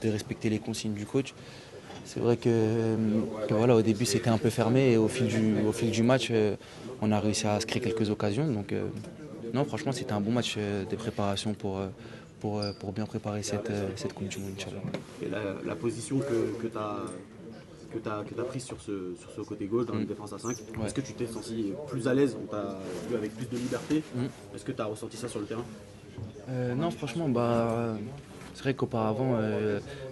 de respecter les consignes du coach. C'est vrai que voilà, au début c'était un peu fermé et au fil du match, on a réussi à se créer quelques occasions. Donc non, franchement, c'était un bon match de préparation pour bien préparer cette Coupe du Monde, Inch'Allah. Et la position que tu as prise sur ce côté gauche dans une défense à 5, Ouais. est-ce que tu t'es senti plus à l'aise, on t'a vu avec plus de liberté? Mm. Est-ce que tu as ressenti ça sur le terrain? Non, franchement, c'est vrai qu'auparavant,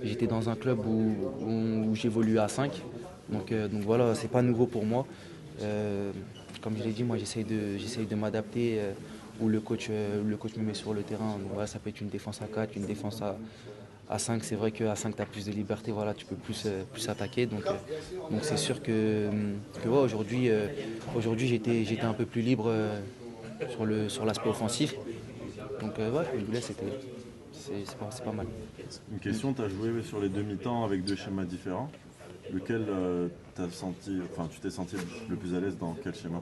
j'étais dans un club où j'évoluais à 5. Donc voilà, c'est pas nouveau pour moi. Euh, Comme je l'ai dit, moi j'essaye de m'adapter où le coach me met sur le terrain. Donc voilà, ça peut être une défense à 4, une défense à 5. C'est vrai qu'à 5, tu as plus de liberté, voilà, tu peux plus attaquer. Donc c'est sûr que ouais, aujourd'hui j'étais un peu plus libre sur l'aspect offensif. Donc ouais, Alhamdoulilah, c'est pas mal. Une question, tu as joué sur les demi-temps avec deux schémas différents. Lequel tu t'es senti le plus à l'aise dans quel schéma?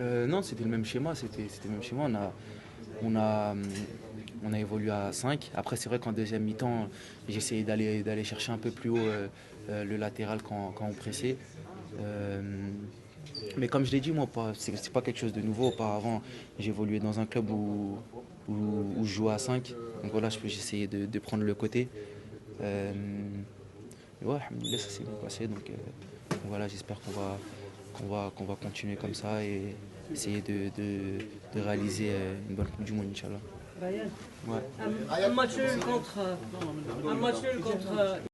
Non, c'était le même schéma. C'était le même schéma. On a, on a évolué à 5. Après, c'est vrai qu'en deuxième mi-temps, j'ai essayé d'aller chercher un peu plus haut le latéral quand on pressait. Euh, mais comme je l'ai dit, moi, c'est pas quelque chose de nouveau. Auparavant, j'ai évolué dans un club où je jouais à 5. Donc voilà, j'essayais de prendre le côté. Euh, et ouais, alhamdoulilah, ça s'est bien passé. Donc voilà, j'espère qu'on va continuer comme ça et essayer de réaliser une bonne Coupe du Monde, Inch'Allah. Ryan, Ouais. un match nul contre